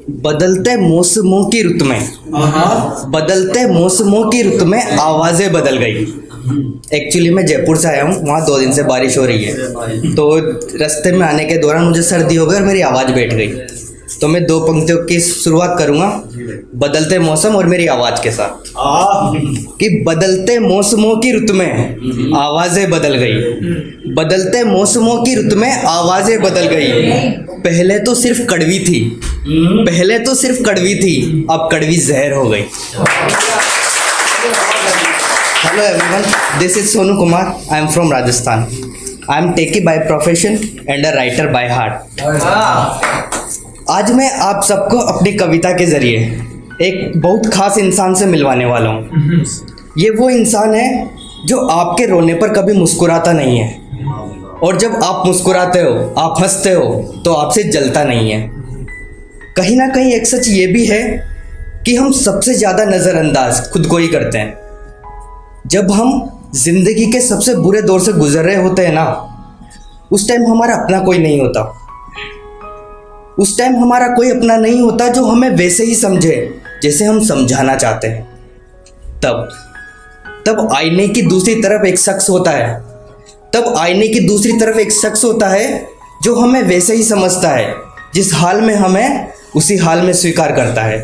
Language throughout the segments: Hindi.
बदलते मौसमों की रुत में बदलते मौसमों की रुत में आवाज़ें बदल गई। एक्चुअली मैं जयपुर से आया हूँ, वहाँ 2 दिन से बारिश हो रही है, तो रास्ते में आने के दौरान मुझे सर्दी हो गई और मेरी आवाज़ बैठ गई। तो मैं 2 पंक्तियों की शुरुआत करूँगा बदलते मौसम और मेरी आवाज़ के साथ कि बदलते मौसमों की रुत में आवाज़ें बदल गई। बदलते मौसमों की रुत में आवाज़ें बदल गई। पहले तो सिर्फ कड़वी थी, पहले तो सिर्फ कड़वी थी, अब कड़वी जहर हो गई। Hello everyone, this is Sonu Kumar. I am from Rajasthan. I am techie by profession and a writer by heart. आज मैं आप सबको अपनी कविता के जरिए एक बहुत खास इंसान से मिलवाने वाला हूँ। ये वो इंसान है जो आपके रोने पर कभी मुस्कुराता नहीं है, और जब आप मुस्कुराते हो, आप हंसते हो, तो आपसे जलता नहीं है। कहीं ना कहीं एक सच ये भी है कि हम सबसे ज़्यादा नज़रअंदाज खुद को ही करते हैं। जब हम जिंदगी के सबसे बुरे दौर से गुजर रहे होते हैं ना, उस टाइम हमारा अपना कोई नहीं होता। उस टाइम हमारा कोई अपना नहीं होता जो हमें वैसे ही समझे जैसे हम समझाना चाहते हैं। तब आईने की दूसरी तरफ एक शख्स होता है, तब आईने की दूसरी तरफ एक शख्स होता है जो हमें वैसे ही समझता है, जिस हाल में हमें उसी हाल में स्वीकार करता है।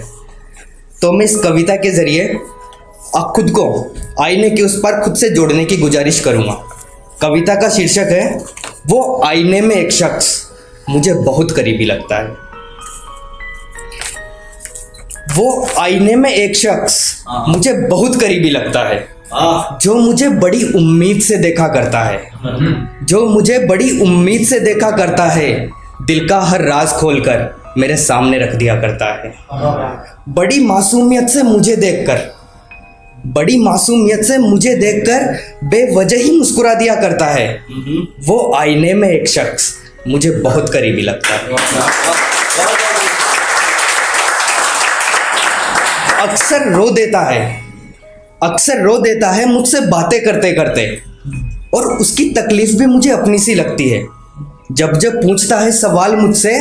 तो मैं इस कविता के जरिए खुद को आईने के उस पार खुद से जोड़ने की गुजारिश करूँगा। कविता का शीर्षक है वो आईने में एक शख्स मुझे बहुत करीबी लगता है। वो आईने में एक शख्स मुझे बहुत करीबी लगता है, जो मुझे बड़ी उम्मीद से देखा करता है, जो मुझे बड़ी उम्मीद से देखा करता है, दिल का हर राज खोलकर मेरे सामने रख दिया करता है। बड़ी मासूमियत से मुझे देखकर, बड़ी मासूमियत से मुझे देखकर बेवजह ही मुस्कुरा दिया करता है। वो आईने में एक शख्स मुझे बहुत करीबी लगता है। अक्सर रो देता है, अक्सर रो देता है मुझसे बातें करते करते, और उसकी तकलीफ भी मुझे अपनी सी लगती है। जब जब पूछता है सवाल मुझसे,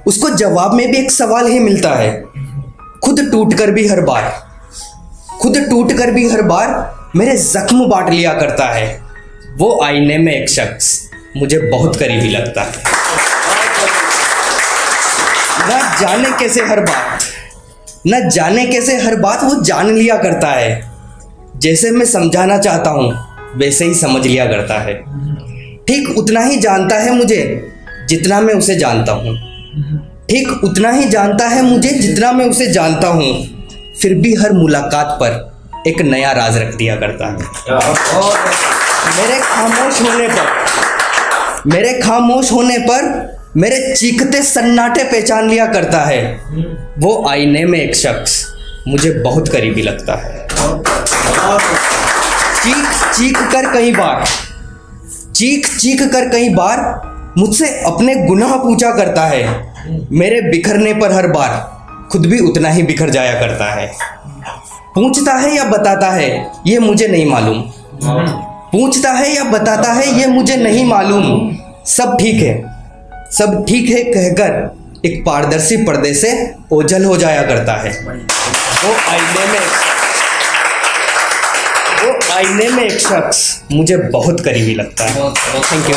उसको जवाब में भी एक सवाल ही मिलता है। खुद टूट कर भी हर बार, खुद टूट कर भी हर बार मेरे जख्म बांट लिया करता है। वो आईने में एक शख्स मुझे बहुत करीबी लगता है। न जाने कैसे हर बात, न जाने कैसे हर बात वो जान लिया करता है। जैसे मैं समझाना चाहता हूँ वैसे ही समझ लिया करता है। ठीक उतना ही जानता है मुझे जितना मैं उसे जानता हूँ, ठीक उतना ही जानता है मुझे जितना मैं उसे जानता हूँ। फिर भी हर मुलाकात पर एक नया राज रख दिया करता है। मेरे खामोश होने पर, मेरे खामोश होने पर मेरे चीखते सन्नाटे पहचान लिया करता है। वो आईने में एक शख्स मुझे बहुत करीबी लगता है। चीख चीख कर कई बार, चीख चीख कर कई बार मुझसे अपने गुनाह पूछा करता है। मेरे बिखरने पर हर बार खुद भी उतना ही बिखर जाया करता है। पूछता है या बताता है ये मुझे नहीं मालूम, पूछता है या बताता है ये मुझे नहीं मालूम। सब ठीक है, सब ठीक है कहकर एक पारदर्शी पर्दे से ओझल हो जाया करता है। वो आईने में एक शख्स मुझे बहुत करीबी लगता है। Thank you.